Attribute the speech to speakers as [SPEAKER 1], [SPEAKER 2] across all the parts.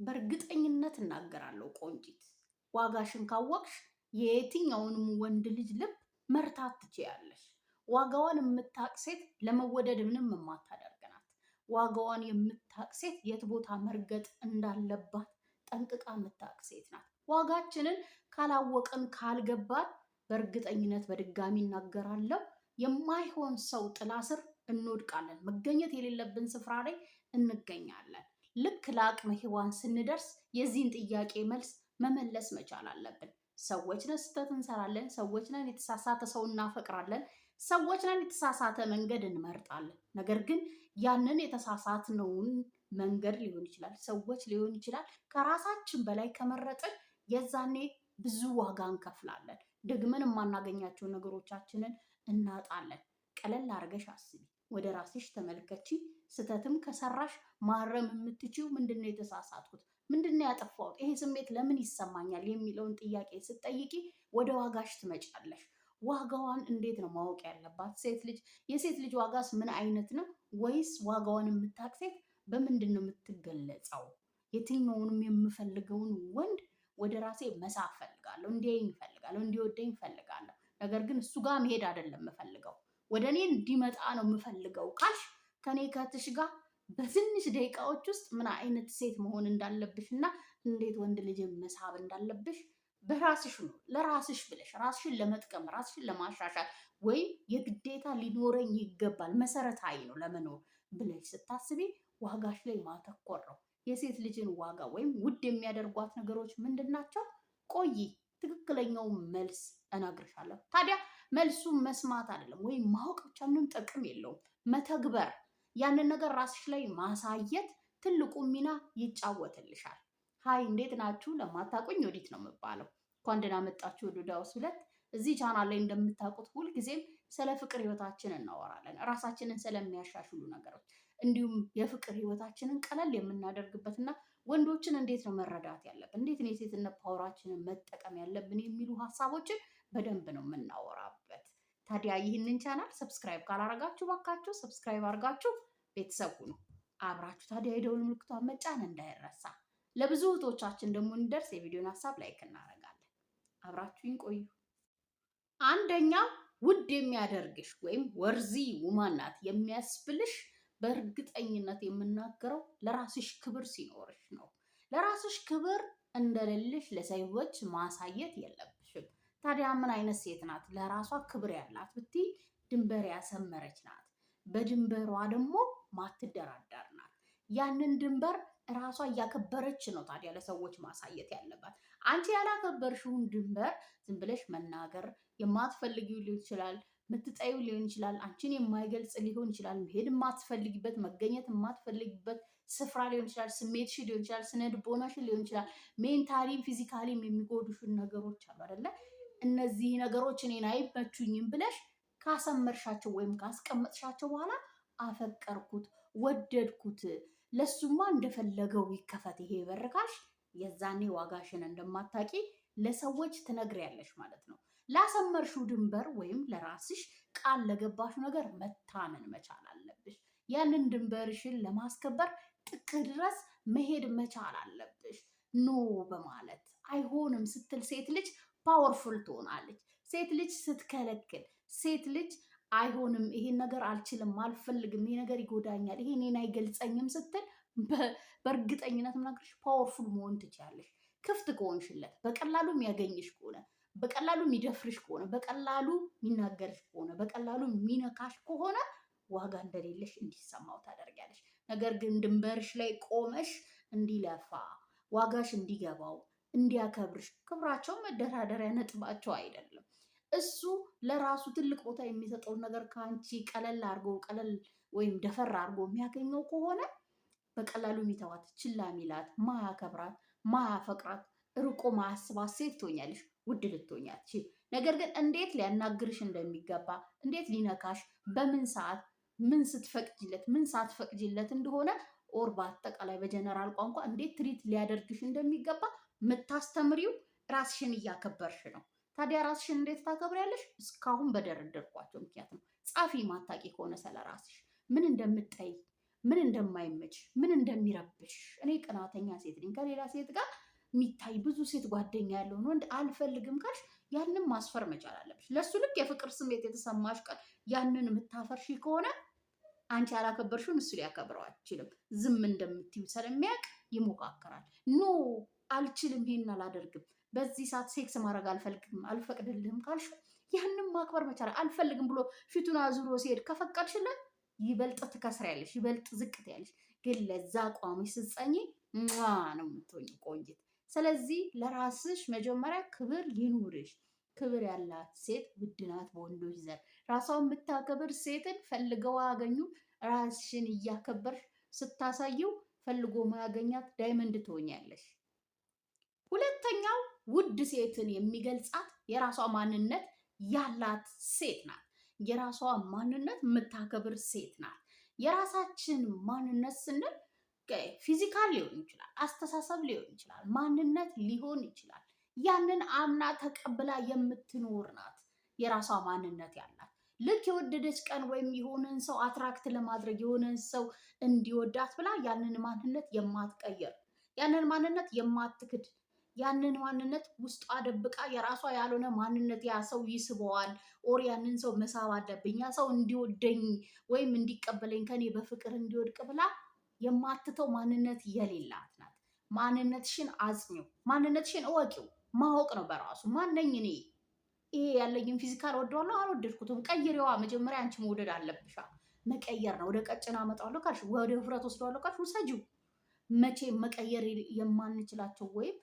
[SPEAKER 1] በእርግጠኝነት እናገራለሁ ቆንጂት፣ ዋጋሽን ካወቅሽ የየትኛውንም ወንድ ልጅ ልብ መርታት ትችያለሽ። ዋጋዋን የምታውቅ ሴት ለመወደድ ምንም የማታደርግ ናት። ዋጋዋን የምታውቅ ሴት የት ቦታ መርገጥ እንዳለባት ጠንቅቃ የምታውቅ ሴት ናት። ዋጋችንን ካላወቅን ካልገባን በእርግጠኝነት በድጋሚ እናገራለሁ የማይሆን ሰው ጥላ ስር እንወድቃለን። መገኘት የሌለብን ስፍራ ላይ እንገኛለን። ልክ ለአቅመ ሔዋን ስንደርስ የዚህን ጥያቄ መልስ መመለስ መቻል አለብን። ሰዎች ነን፣ ስህተት እንሰራለን። ሰዎች ነን፣ የተሳሳተ ሰው እናፈቅራለን። ሰዎች ነን፣ የተሳሳተ መንገድ እንመርጣለን። ነገር ግን ያንን የተሳሳትነውን መንገድ ሊሆን ይችላል፣ ሰዎች ሊሆን ይችላል፣ ከራሳችን በላይ ከመረጥን የዛኔ ብዙ ዋጋ እንከፍላለን። ደግመን የማናገኛቸው ነገሮቻችንን እናጣለን። ቀለል አድርገሽ አስቢ፣ ወደ ራስሽ ተመልከቺ። ስህተትም ከሰራሽ ማረም የምትችይው ምንድነው የተሳሳትኩት፣ ምንድነው ያጠፋሁት፣ ይሄ ስሜት ለምን ይሰማኛል የሚለውን ጥያቄ ስትጠይቂ ወደ ዋጋሽ ትመጫለሽ። ዋጋዋን እንዴት ነው ማወቅ ያለባት ሴት ልጅ? የሴት ልጅ ዋጋስ ምን አይነት ነው? ወይስ ዋጋዋን የምታውቅ ሴት በምንድን ነው የምትገለጸው? የትኛውንም የምፈልገውን ወንድ ወደ ራሴ መሳብ ፈልጋለሁ፣ እንዲያየኝ ፈልጋለሁ፣ እንዲወደኝ ፈልጋለሁ። ነገር ግን እሱ ጋር መሄድ አይደለም የምፈልገው፣ ወደ እኔ እንዲመጣ ነው የምፈልገው ካልሽ ከኔ ከትሽ ጋር በትንሽ ደቂቃዎች ውስጥ ምን አይነት ሴት መሆን እንዳለብሽ እና እንዴት ወንድ ልጅ መሳብ እንዳለብሽ በራስሽ ነው። ለራስሽ ብለሽ ራስሽን ለመጥቀም ራስሽን ለማሻሻል ወይም የግዴታ ሊኖረኝ ይገባል መሰረታዊ ነው ለመኖር ብለሽ ስታስቢ ዋጋሽ ላይ ማተኮር ነው። የሴት ልጅን ዋጋ ወይም ውድ የሚያደርጓት ነገሮች ምንድን ናቸው? ቆይ ትክክለኛው መልስ እነግርሻለሁ። ታዲያ መልሱን መስማት አይደለም ወይም ማወቅ ብቻ ምንም ጥቅም የለውም። መተግበር፣ ያንን ነገር ራስሽ ላይ ማሳየት ትልቁ ሚና ይጫወትልሻል። ሀይ እንዴት ናችሁ? ለማታውቁኝ ዮዲት ነው የምባለው። እንኳን ደህና መጣችሁ ወደ ዮድ ሃውስ 2። እዚህ ቻናል ላይ እንደምታውቁት ሁልጊዜም ስለ ፍቅር ህይወታችን እናወራለን፣ ራሳችንን ስለሚያሻሽሉ ነገሮች፣ እንዲሁም የፍቅር ህይወታችንን ቀለል የምናደርግበትና ወንዶችን እንዴት ነው መረዳት ያለብን፣ እንዴት ነው የሴትነት ፓወራችንን መጠቀም ያለብን የሚሉ ሀሳቦችን በደንብ ነው የምናወራበት። ታዲያ ይህንን ቻናል ሰብስክራይብ ካላረጋችሁ ባካችሁ ሰብስክራይብ አድርጋችሁ ቤተሰብ ሁኑ። አብራችሁ ታዲያ የደውል ምልክቷን መጫን እንዳይረሳ። ለብዙ እህቶቻችን ደግሞ እንደርስ የቪዲዮን ሀሳብ ላይክ እናደርጋለን። አብራችሁኝ ቆዩ። አንደኛ ውድ የሚያደርግሽ ወይም ወርዚ ውማን ናት የሚያስብልሽ በእርግጠኝነት የምናገረው ለራስሽ ክብር ሲኖርሽ ነው። ለራስሽ ክብር እንደሌለሽ ለሰዎች ማሳየት የለብሽም። ታዲያ ምን አይነት ሴት ናት ለራሷ ክብር ያላት ብትይ ድንበር ያሰመረች ናት። በድንበሯ ደግሞ ማትደራደር ናት። ያንን ድንበር ራሷ እያከበረች ነው ታዲያ ለሰዎች ማሳየት ያለባት። አንቺ ያላከበርሽውን ድንበር ዝም ብለሽ መናገር የማትፈልጊው ሊሆን ይችላል፣ ምትጠይው ሊሆን ይችላል፣ አንቺን የማይገልጽ ሊሆን ይችላል፣ መሄድ የማትፈልጊበት መገኘት የማትፈልጊበት ስፍራ ሊሆን ይችላል፣ ስሜትሽ ሊሆን ይችላል፣ ስነ ልቦናሽን ሊሆን ይችላል፣ ሜንታሊም ፊዚካሊም የሚጎዱሽን ነገሮች አሉ አይደለ? እነዚህ ነገሮች እኔን አይመቹኝም ብለሽ ካሰመርሻቸው ወይም ካስቀመጥሻቸው በኋላ አፈቀርኩት፣ ወደድኩት፣ ለሱማ እንደፈለገው ይከፈት ይሄ በር ካልሽ የዛኔ ዋጋሽን እንደማታቂ ለሰዎች ትነግሪያለሽ ማለት ነው። ላሰመርሽው ድንበር ወይም ለራስሽ ቃል ለገባሽ ነገር መታመን መቻል አለብሽ። ያንን ድንበርሽን ለማስከበር ጥግ ድረስ መሄድ መቻል አለብሽ። ኖ በማለት አይሆንም ስትል ሴት ልጅ ፓወርፉል ትሆናለች። ሴት ልጅ ስትከለክል፣ ሴት ልጅ አይሆንም፣ ይሄን ነገር አልችልም፣ አልፈልግም፣ ይሄ ነገር ይጎዳኛል፣ ይሄ እኔን አይገልጸኝም ስትል በእርግጠኝነት ምናገርሽ ፓወርፉል መሆን ትችያለሽ። ክፍት ከሆንሽለት፣ በቀላሉ የሚያገኝሽ ከሆነ፣ በቀላሉ የሚደፍርሽ ከሆነ፣ በቀላሉ የሚናገርሽ ከሆነ፣ በቀላሉ የሚነካሽ ከሆነ ዋጋ እንደሌለሽ እንዲሰማው ታደርጊያለሽ። ነገር ግን ድንበርሽ ላይ ቆመሽ እንዲለፋ ዋጋሽ እንዲገባው እንዲያከብርሽ፣ ክብራቸው መደራደሪያ ነጥባቸው አይደለም። እሱ ለራሱ ትልቅ ቦታ የሚሰጠውን ነገር ከአንቺ ቀለል አድርጎ ቀለል ወይም ደፈር አድርጎ የሚያገኘው ከሆነ በቀላሉ የሚተዋት፣ ችላ ሚላት፣ ማያከብራት፣ ማያፈቅራት፣ ርቆ ማያስባት ሴት ትሆኛለሽ። ውድ ልትሆኛት። ነገር ግን እንዴት ሊያናግርሽ እንደሚገባ፣ እንዴት ሊነካሽ፣ በምን ሰዓት፣ ምን ስትፈቅጂለት፣ ምን ሳትፈቅጂለት እንደሆነ ኦር በአጠቃላይ በጀነራል ቋንቋ እንዴት ትሪት ሊያደርግሽ እንደሚገባ የምታስተምሪው ራስሽን እያከበርሽ ነው። ታዲያ ራስሽን እንዴት ታከብሪያለሽ? እስካሁን በደረደርኳቸው ምክንያት ነው። ጻፊ ማታቂ ከሆነ ስለ ራስሽ ምን እንደምትጠይ፣ ምን እንደማይመች ምን እንደሚረብሽ። እኔ ቅናተኛ ሴት ነኝ። ከሌላ ሴት ጋር የሚታይ ብዙ ሴት ጓደኛ ያለውን ወንድ አልፈልግም ካልሽ ያንን ማስፈር መቻል አለብሽ። ለሱ ልክ የፍቅር ስሜት የተሰማሽ ቀን ያንን የምታፈርሺ ከሆነ አንቺ ያላከበርሽውን እሱ ሊያከብረው አይችልም። ዝም እንደምትዩ ስለሚያውቅ ይሞካከራል። ኖ አልችልም፣ ይሄን አላደርግም፣ በዚህ ሰዓት ሴክስ ማድረግ አልፈቅድልህም ካልሽ ያንን ማክበር መቻል። አልፈልግም ብሎ ፊቱን አዙሮ ሲሄድ ከፈቀድሽለት ይበልጥ ትከስሪያለሽ፣ ይበልጥ ዝቅት ያለሽ። ግን ለዛ አቋሚ ስትጸኚ ነው የምትሆኝ ቆንጅት። ስለዚህ ለራስሽ መጀመሪያ ክብር ይኑርሽ። ክብር ያላት ሴት ውድ ናት በወንዶች ዘንድ። ራሷን የምታከብር ሴትን ፈልገው አያገኙ። ራስሽን እያከበርሽ ስታሳየው ፈልጎ ማያገኛት ዳይመንድ ትሆኛለሽ። ሁለተኛው ውድ ሴትን የሚገልጻት የራሷ ማንነት ያላት ሴት ናት። የራሷ ማንነት የምታከብር ሴት ናት። የራሳችን ማንነት ስንል ፊዚካል ሊሆን ይችላል፣ አስተሳሰብ ሊሆን ይችላል፣ ማንነት ሊሆን ይችላል። ያንን አምና ተቀብላ የምትኖር ናት የራሷ ማንነት ያላት። ልክ የወደደች ቀን ወይም የሆነን ሰው አትራክት ለማድረግ የሆነን ሰው እንዲወዳት ብላ ያንን ማንነት የማትቀየር፣ ያንን ማንነት የማትክድ፣ ያንን ማንነት ውስጧ ደብቃ የራሷ ያልሆነ ማንነት ያ ሰው ይስበዋል፣ ኦር ያንን ሰው መሳብ አለብኝ፣ ያ ሰው እንዲወደኝ ወይም እንዲቀበለኝ ከኔ በፍቅር እንዲወድቅ ብላ የማትተው ማንነት የሌላት ናት። ማንነትሽን አጽኚው፣ ማንነትሽን እወቂው። ማወቅ ነው በራሱ ማነኝ እኔ፣ ይሄ ያለኝን ፊዚካል ወደዋለሁ አልወደድኩትም፣ ቀይሬዋ። መጀመሪያ አንቺ መውደድ አለብሻ። መቀየር ነው። ወደ ቀጭን አመጣዋለሁ ካልሽ፣ ወደ ውፍረት ወስደዋለሁ ካልሽ ውሰጂው። መቼም መቀየር የማንችላቸው ወይም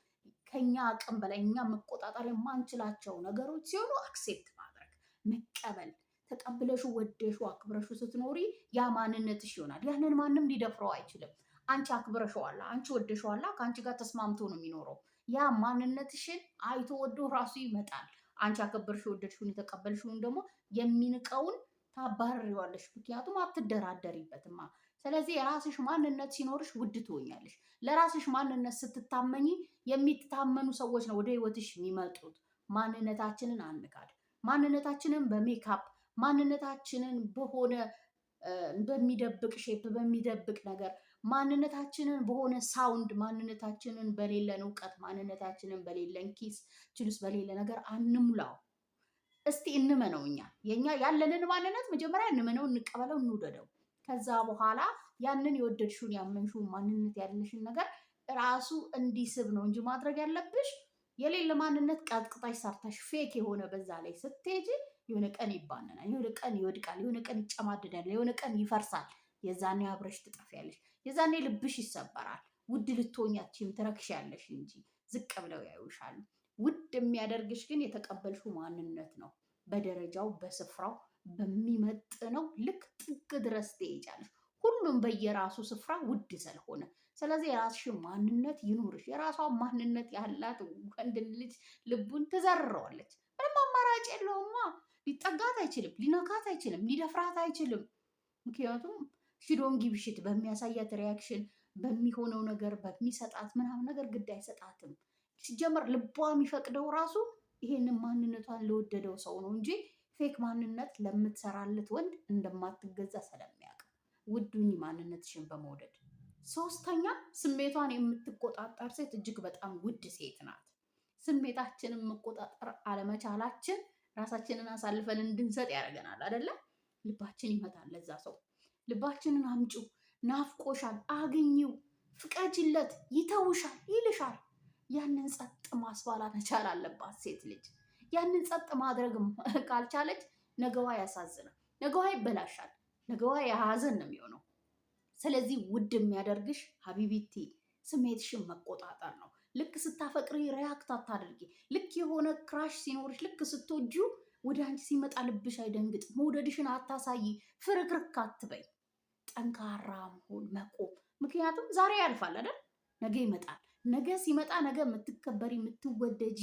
[SPEAKER 1] ከኛ አቅም በላይ እኛ መቆጣጠር የማንችላቸው ነገሮች ሲሆኑ አክሴፕት ማድረግ መቀበል። ተቀብለሹ ወደሹ አክብረሹ ስትኖሪ ያ ማንነትሽ ይሆናል። ያንን ማንም ሊደፍረው አይችልም። አንቺ አክብረሽዋላ፣ አንቺ ወደሽዋላ፣ ከአንቺ ጋር ተስማምቶ ነው የሚኖረው። ያ ማንነትሽን አይቶ ወዶ ራሱ ይመጣል። አንቺ አከበርሽው ወደድሽውን የተቀበልሽውን ደግሞ የሚንቀውን ታባርሪዋለሽ። ምክንያቱም አትደራደሪበትማ። ስለዚህ የራስሽ ማንነት ሲኖርሽ ውድ ትሆኛለሽ። ለራስሽ ማንነት ስትታመኝ የሚታመኑ ሰዎች ነው ወደ ህይወትሽ የሚመጡት። ማንነታችንን አንካድ። ማንነታችንን በሜካፕ ማንነታችንን በሆነ በሚደብቅ ሼፕ በሚደብቅ ነገር ማንነታችንን በሆነ ሳውንድ ማንነታችንን በሌለን እውቀት ማንነታችንን በሌለን ኪስ ችሉስ በሌለ ነገር አንሙላው። እስቲ እንመነው። የኛ ያለንን ማንነት መጀመሪያ እንመነው፣ እንቀበለው፣ እንውደደው። ከዛ በኋላ ያንን የወደድሽውን ያመንሽውን ማንነት ያለሽን ነገር ራሱ እንዲስብ ነው እንጂ ማድረግ ያለብሽ የሌለ ማንነት ቀጥቅጣሽ ሰርተሽ ፌክ የሆነ በዛ ላይ ስትሄጂ የሆነ ቀን ይባነናል፣ የሆነ ቀን ይወድቃል፣ የሆነ ቀን ይጨማደዳል፣ የሆነ ቀን ይፈርሳል። የዛኔ አብረሽ ትጠፊያለሽ። የዛኔ ልብሽ ይሰበራል። ውድ ልትሆኛችም ትረክሻለሽ እንጂ ዝቅ ብለው ያዩሻል። ውድ የሚያደርግሽ ግን የተቀበልሽው ማንነት ነው። በደረጃው በስፍራው በሚመጥነው ልክ ጥግ ድረስ ትሄጃለሽ። ሁሉም በየራሱ ስፍራ ውድ ስለሆነ፣ ስለዚህ የራስሽ ማንነት ይኑርሽ። የራሷ ማንነት ያላት ወንድ ልጅ ልቡን ትዘርረዋለች። ምንም አማራጭ የለውማ። ሊጠጋት አይችልም፣ ሊነካት አይችልም፣ ሊደፍራት አይችልም። ምክንያቱም ሺዶን ጊብሽት በሚያሳያት ሪያክሽን በሚሆነው ነገር በሚሰጣት ምናምን ነገር ግድ አይሰጣትም። ሲጀመር ልቧ የሚፈቅደው ራሱ ይሄንን ማንነቷን ለወደደው ሰው ነው እንጂ ፌክ ማንነት ለምትሰራለት ወንድ እንደማትገዛ ስለሚያውቅ ውዱኝ ማንነትሽን በመውደድ። ሶስተኛ ስሜቷን የምትቆጣጠር ሴት እጅግ በጣም ውድ ሴት ናት። ስሜታችንን መቆጣጠር አለመቻላችን ራሳችንን አሳልፈን እንድንሰጥ ያደርገናል አይደለ? ልባችን ይመታል ለዛ ሰው። ልባችንን አምጩ፣ ናፍቆሻል፣ አግኝው፣ ፍቀጅለት፣ ይተውሻል፣ ይልሻል። ያንን ጸጥ ማስባላት መቻል አለባት ሴት ልጅ። ያንን ጸጥ ማድረግ ካልቻለች ነገዋ ያሳዝናል፣ ነገዋ ይበላሻል፣ ነገዋ የሀዘን ነው የሚሆነው። ስለዚህ ውድ የሚያደርግሽ ሀቢቢቲ ስሜትሽን መቆጣጠር ነው። ልክ ስታፈቅሪ ሪያክት አታድርጊ። ልክ የሆነ ክራሽ ሲኖርሽ ልክ ስትወጂው ወደ አንቺ ሲመጣ ልብሽ አይደንግጥ። መውደድሽን አታሳይ፣ ፍርክርክ አትበይ። ጠንካራ መሆን መቆም። ምክንያቱም ዛሬ ያልፋል አይደል? ነገ ይመጣል። ነገ ሲመጣ ነገ የምትከበሪ የምትወደጂ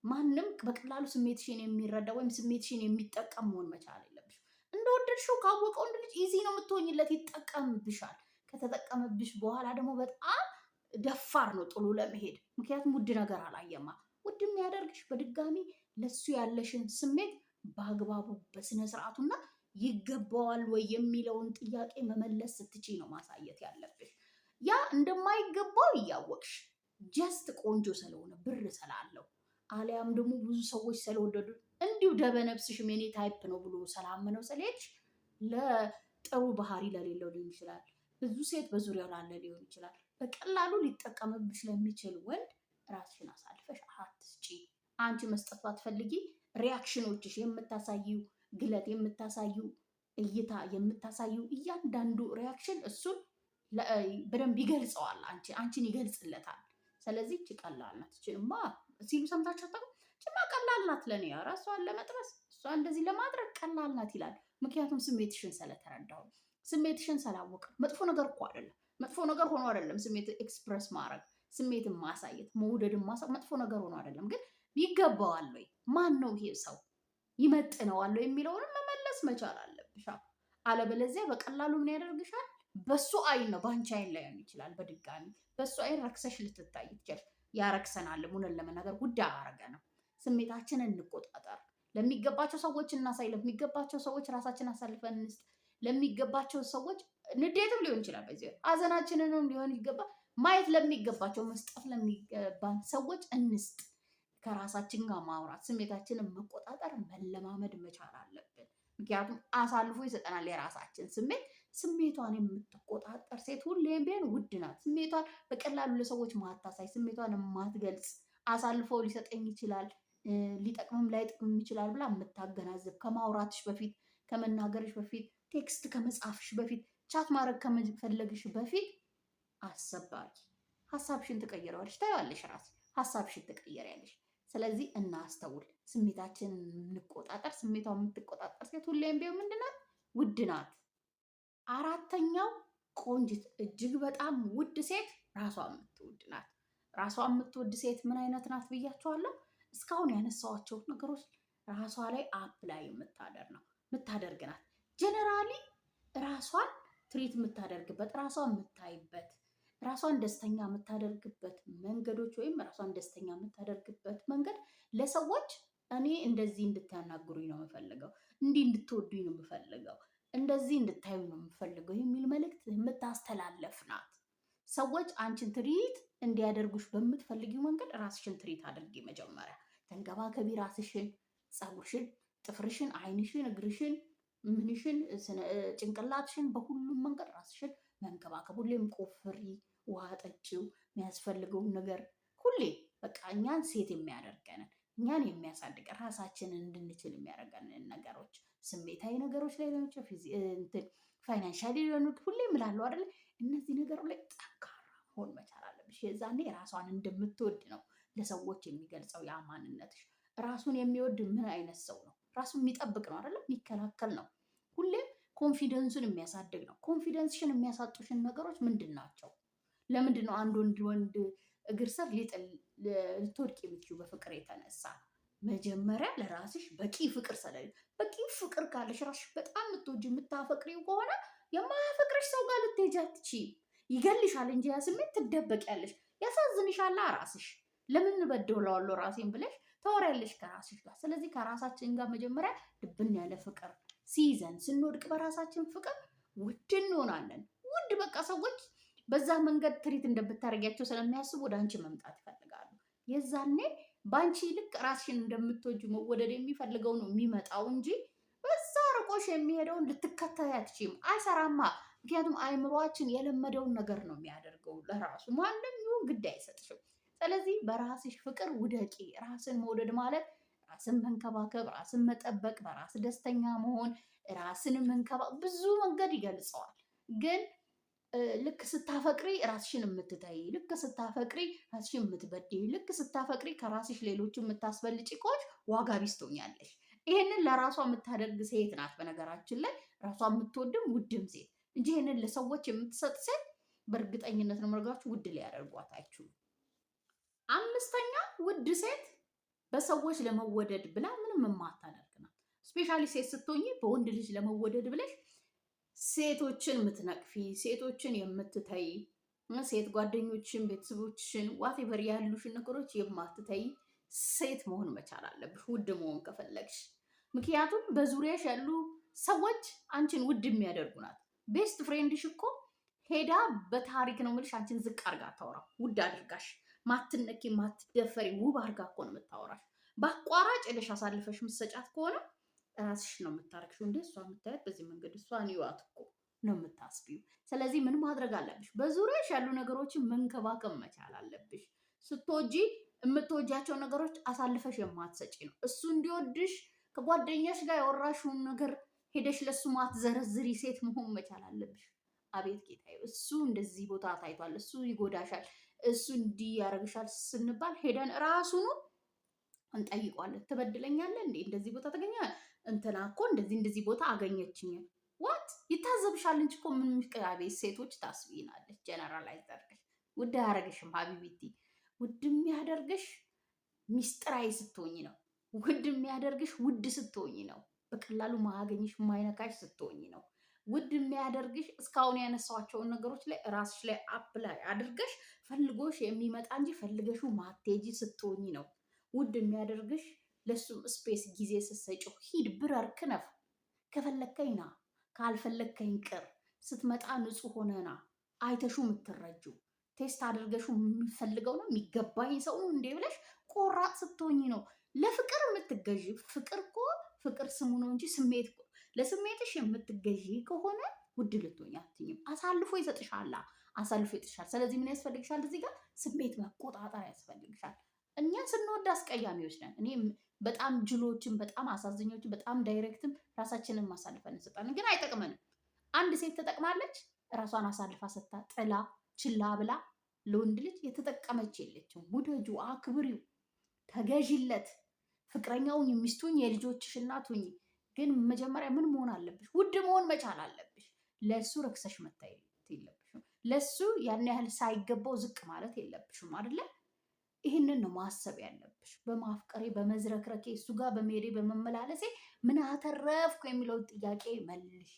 [SPEAKER 1] ማንም በቀላሉ ስሜትሽን የሚረዳ ወይም ስሜትሽን የሚጠቀም መሆን መቻል የለብሽ። እንደወደድሽው ካወቀው ወንድ ልጅ ኢዚ ነው የምትሆኝለት፣ ይጠቀምብሻል። ከተጠቀመብሽ በኋላ ደግሞ በጣም ደፋር ነው ጥሎ ለመሄድ። ምክንያቱም ውድ ነገር አላየማ። ውድ የሚያደርግሽ በድጋሚ ለሱ ያለሽን ስሜት በአግባቡ በስነ ስርዓቱና ይገባዋል ወይ የሚለውን ጥያቄ መመለስ ስትቺ ነው ማሳየት ያለብሽ። ያ እንደማይገባው እያወቅሽ ጀስት ቆንጆ ስለሆነ ብር ስላለው አሊያም ደግሞ ብዙ ሰዎች ስለወደዱ እንዲሁ ደበነፍስሽም የኔ ታይፕ ነው ብሎ ሰላምነው ስለሄድሽ ለጥሩ ባህሪ ለሌለው ሊሆን ይችላል። ብዙ ሴት በዙሪያው ላለ ሊሆን ይችላል። በቀላሉ ሊጠቀምብሽ ለሚችል ወንድ ራስሽን አሳልፈሽ አትስጪ። አንቺ መስጠት ባትፈልጊ ሪያክሽኖችሽ የምታሳዩ ግለት የምታሳዩ እይታ የምታሳዩ እያንዳንዱ ሪያክሽን እሱን በደንብ ይገልጸዋል። አንቺን ይገልጽለታል። ስለዚህ እቺ ቀላል ናት። እቺማ ሲሉ ሰምታችሁ ታውቁ? እቺማ ቀላል ናት ለኔ ራሷን ለመጥበስ እሷ እንደዚህ ለማድረግ ቀላል ናት ይላል። ምክንያቱም ስሜትሽን ስለተረዳው ስሜትሽን ስላወቀ። መጥፎ ነገር እኮ አይደለም። መጥፎ ነገር ሆኖ አይደለም ስሜት ኤክስፕረስ ማድረግ ስሜትን ማሳየት መውደድን መጥፎ ነገር ሆኖ አይደለም። ግን ይገባዋል ወይ ማን ነው ይሄ ሰው ይመጥነዋል የሚለውንም መመለስ መቻል አለብሽ። አለበለዚያ በቀላሉ ምን ያደርግሻል? በሱ አይን ነው በአንቺ አይን ላይሆን ይችላል። በድጋሚ በሱ አይን ረክሰሽ ልትታይ ትችያለሽ። ያረክሰናል። ሙነን ለመናገር ጉዳይ አያረገንም። ስሜታችንን እንቆጣጠር። ለሚገባቸው ሰዎች እናሳይ። ለሚገባቸው ሰዎች ራሳችን አሳልፈን እንስጥ። ለሚገባቸው ሰዎች ንዴትም ሊሆን ይችላል። በዚህ ሀዘናችንንም ሊሆን ይገባል። ማየት ለሚገባቸው መስጠት ለሚገባን ሰዎች እንስጥ። ከራሳችን ጋር ማውራት ስሜታችንን መቆጣጠር መለማመድ መቻል አለብን። ምክንያቱም አሳልፎ ይሰጠናል የራሳችን ስሜት። ስሜቷን የምትቆጣጠር ሴት ሁሌም ቢሆን ውድ ናት። ስሜቷን በቀላሉ ለሰዎች ማታሳይ፣ ስሜቷን የማትገልጽ አሳልፎ ሊሰጠኝ ይችላል ሊጠቅምም ላይጠቅምም ይችላል ብላ የምታገናዝብ ከማውራትሽ በፊት ከመናገርሽ በፊት ቴክስት ከመጻፍሽ በፊት ቻት ማድረግ ከመፈለግሽ በፊት አሰባሪ ሀሳብሽን ትቀይረዋለሽ። ታያለሽ ራስ ሀሳብሽን ትቀይሪያለሽ። ስለዚህ እናስተውል። ስሜታችንን እንቆጣጠር። ስሜቷን የምትቆጣጠር ሴት ሁሌም ቢሆን ምንድናት? ውድ ናት። አራተኛው ቆንጅት እጅግ በጣም ውድ ሴት ራሷ የምትወድ ናት። ራሷ የምትወድ ሴት ምን አይነት ናት ብያቸዋለሁ። እስካሁን ያነሳዋቸው ነገሮች ራሷ ላይ አፕላይ የምታደርግ ናት። ጀነራሊ ራሷን ትሪት የምታደርግበት ራሷን የምታይበት ራሷን ደስተኛ የምታደርግበት መንገዶች ወይም ራሷን ደስተኛ የምታደርግበት መንገድ ለሰዎች እኔ እንደዚህ እንድታናግሩኝ ነው የምፈልገው፣ እንዲህ እንድትወዱኝ ነው የምፈልገው፣ እንደዚህ እንድታዩ ነው የምፈልገው የሚል መልእክት የምታስተላለፍ ናት። ሰዎች አንቺን ትሪት እንዲያደርጉሽ በምትፈልጊው መንገድ ራስሽን ትሪት አድርጊ። መጀመሪያ ተንከባከቢ ራስሽን፣ ፀጉርሽን፣ ጥፍርሽን፣ አይንሽን፣ እግርሽን፣ ምንሽን፣ ጭንቅላትሽን በሁሉም መንገድ ራስሽን መንከባከብ። ሁሌም ቆፍሪ፣ ውሃ ጠጪው፣ የሚያስፈልገውን ነገር ሁሌ በቃ እኛን ሴት የሚያደርገንን እኛን የሚያሳድግ ራሳችንን እንድንችል የሚያደርገንን ነገሮች ስሜታዊ ነገሮች ላይ ሆኖች ፋይናንሻሊ ሊሆኑት ሁሌ እምላለሁ አይደለ? እነዚህ ነገሮች ላይ ጠንካራ መሆን መቻል አለብሽ። የዛኔ ራሷን እንደምትወድ ነው ለሰዎች የሚገልጸው ያ ማንነትሽ። ራሱን የሚወድ ምን አይነት ሰው ነው? ራሱን የሚጠብቅ ነው አይደለም? የሚከላከል ነው። ሁሌም ኮንፊደንሱን የሚያሳድግ ነው። ኮንፊደንስሽን የሚያሳጡሽን ነገሮች ምንድን ናቸው? ለምንድን ነው አንድ ወንድ እግር ስር ልትወድቅ የምትችይው በፍቅር የተነሳ? መጀመሪያ ለራስሽ በቂ ፍቅር ስለሌለ፣ በቂ ፍቅር ካለሽ ራስሽ በጣም የምትወጂ የምታፈቅሪው ከሆነ የማያፈቅርሽ ሰው ጋር ልትሄጂ አትችይም። ይገልሻል እንጂ ያ ስሜት ትደበቂያለሽ። ያሳዝንሻል። ራስሽ ለምን በደውለዋለሁ ራሴን ብለሽ ታወሪያለሽ ከራስሽ ጋር። ስለዚህ ከራሳችን ጋር መጀመሪያ ድብን ያለ ፍቅር ሲይዘን ስንወድቅ በራሳችን ፍቅር ውድ እንሆናለን። ውድ በቃ ሰዎች በዛ መንገድ ትሪት እንደምታደርጊያቸው ስለሚያስቡ ወደ አንቺ መምጣት ይፈልጋሉ። የዛኔ በአንቺ ልክ ራስሽን እንደምትወጂ መወደድ የሚፈልገው ነው የሚመጣው እንጂ በዛ ርቆሽ የሚሄደውን ልትከተይ አትችይም። አይሰራማ። ምክንያቱም አይምሯችን የለመደውን ነገር ነው የሚያደርገው ለራሱ። ማንም ይሁን ግድ አይሰጥሽም። ስለዚህ በራስሽ ፍቅር ውደቂ። ራስን መውደድ ማለት ራስን መንከባከብ፣ ራስን መጠበቅ፣ በራስ ደስተኛ መሆን፣ ራስን ብዙ መንገድ ይገልጸዋል። ግን ልክ ስታፈቅሪ ራስሽን የምትተይ፣ ልክ ስታፈቅሪ ራስሽን የምትበድይ፣ ልክ ስታፈቅሪ ከራስሽ ሌሎች የምታስበልጪ ከሆንሽ ዋጋ ቢስ ትሆኛለሽ። ይሄንን ለራሷ የምታደርግ ሴት ናት በነገራችን ላይ ራሷ የምትወድም ውድም ሴት እንጂ ይሄንን ለሰዎች የምትሰጥ ሴት በእርግጠኝነት ነው የምነግራችሁ ውድ ሊያደርጓት አይችሉም። አምስተኛ ውድ ሴት በሰዎች ለመወደድ ብላ ምንም የማታደርግ ናት። ስፔሻሊ ሴት ስትሆኚ በወንድ ልጅ ለመወደድ ብለሽ ሴቶችን የምትነቅፊ፣ ሴቶችን የምትተይ፣ ሴት ጓደኞችን፣ ቤተሰቦችን ዋቴቨር ያሉሽን ነገሮች የማትተይ ሴት መሆን መቻል አለብሽ ውድ መሆን ከፈለግሽ። ምክንያቱም በዙሪያሽ ያሉ ሰዎች አንቺን ውድ የሚያደርጉ ናት። ቤስት ፍሬንድሽ እኮ ሄዳ በታሪክ ነው የምልሽ አንቺን ዝቅ አድርጋ አታወራ። ውድ አድርጋሽ ማትነኪ ማትደፈሪ ውብ አድርጋ እኮ ነው የምታወራሽ። በአቋራጭ ሄደሽ አሳልፈሽ ምትሰጫት ከሆነ ራስሽ ነው የምታረግሽው። እንደ እሷ የምታያት በዚህ መንገድ እሷን ይዋት እኮ ነው የምታስቢው። ስለዚህ ምን ማድረግ አለብሽ? በዙሪያሽ ያሉ ነገሮችን መንከባከብ መቻል አለብሽ። ስትወጂ የምትወጃቸው ነገሮች አሳልፈሽ የማትሰጪ ነው። እሱ እንዲወድሽ ከጓደኛሽ ጋር ያወራሽውን ነገር ሄደሽ ለሱ ማትዘረዝሪ ሴት መሆን መቻል አለብሽ። አቤት ጌታዬ፣ እሱ እንደዚህ ቦታ ታይቷል፣ እሱ ይጎዳሻል፣ እሱ እንዲህ ያደርግሻል ስንባል ሄደን ራሱኑ እንጠይቋለን። ትበድለኛለህ እንዴ? እንደዚህ ቦታ ተገኘ እንትና እኮ እንደዚህ ቦታ አገኘችኝ። ዋት ይታዘብሻል እንጂ እኮ ምን አቤት ሴቶች ታስቢናለች። ጀነራላይዝ አድርገሽ ውድ አያደርግሽም ሀቢቢቲ። ውድ የሚያደርግሽ ሚስጥራዊ ስትሆኝ ነው። ውድ የሚያደርግሽ ውድ ስትሆኝ ነው። በቀላሉ ማገኝሽ ማይነካሽ ስትሆኝ ነው። ውድ የሚያደርግሽ እስካሁን ያነሳቸውን ነገሮች ላይ ራስሽ ላይ አፕላይ አድርገሽ ፈልጎሽ የሚመጣ እንጂ ፈልገሹ ማቴጂ ስትሆኝ ነው። ውድ የሚያደርግሽ ለሱም ስፔስ ጊዜ ስትሰጪው፣ ሂድ ብረር ክነፍ፣ ከፈለከኝ ና ካልፈለከኝ ቅር፣ ስትመጣ ንጹህ ሆነና አይተሹ የምትረጁ ቴስት አድርገሹ የሚፈልገው ነው የሚገባኝ ሰው ነው እንዴ ብለሽ ቆራጥ ስትሆኝ ነው ለፍቅር የምትገዢ። ፍቅር እኮ ፍቅር ስሙ ነው እንጂ ስሜት ለስሜትሽ የምትገዢ ከሆነ ውድ ልትሆኝ አትኝም። አሳልፎ ይሰጥሻል፣ አሳልፎ ይጥሻል። ስለዚህ ምን ያስፈልግሻል? እዚህ ጋር ስሜት መቆጣጠር ያስፈልግሻል። እኛ ስንወድ አስቀያሚዎች ነን። እኔ በጣም ጅሎችን፣ በጣም አሳዝኞችን፣ በጣም ዳይሬክትም ራሳችንን ማሳልፈን እንሰጣለን፣ ግን አይጠቅመንም። አንድ ሴት ተጠቅማለች፣ ራሷን አሳልፋ ሰጥታ ጥላ ችላ ብላ ለወንድ ልጅ የተጠቀመች የለችም። ውደጁ፣ አክብሪው፣ ተገዥለት። ፍቅረኛውን የሚስቱኝ የልጆችሽ እናት ሁኚ። ግን መጀመሪያ ምን መሆን አለብሽ? ውድ መሆን መቻል አለብሽ። ለሱ ረክሰሽ መታየት የለብሽም። ለሱ ያን ያህል ሳይገባው ዝቅ ማለት የለብሽም አይደለ? ይህንን ነው ማሰብ ያለብሽ። በማፍቀሬ በመዝረክረኬ እሱ ጋር በመሄዴ በመመላለሴ ምን አተረፍኩ የሚለውን ጥያቄ መልሺ።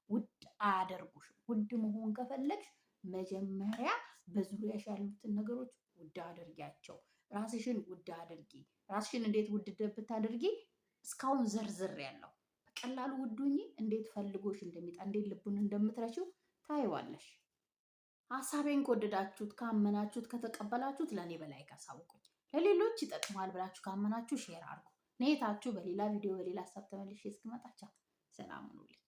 [SPEAKER 1] ውድ አያደርጉሽም። ውድ መሆን ከፈለግሽ መጀመሪያ በዙሪያሽ ያሉትን ነገሮች ውድ አድርጊያቸው። ራስሽን ውድ አድርጊ። ራስሽን እንዴት ውድ ብታደርጊ እስካሁን ዘርዝር ያለው በቀላሉ ውዱኝ እንዴት ፈልጎሽ እንደሚጣ እንዴት ልቡን እንደምትረሺው ታይዋለሽ። ሀሳቤን ከወደዳችሁት ካመናችሁት ከተቀበላችሁት ለእኔ በላይ ካሳውቁኝ፣ ለሌሎች ይጠቅማል ብላችሁ ካመናችሁ ሼር አድርጉ። ኔታችሁ በሌላ ቪዲዮ በሌላ ሀሳብ ተመልሼ እስክመጣ ሰላም ሁኑልኝ።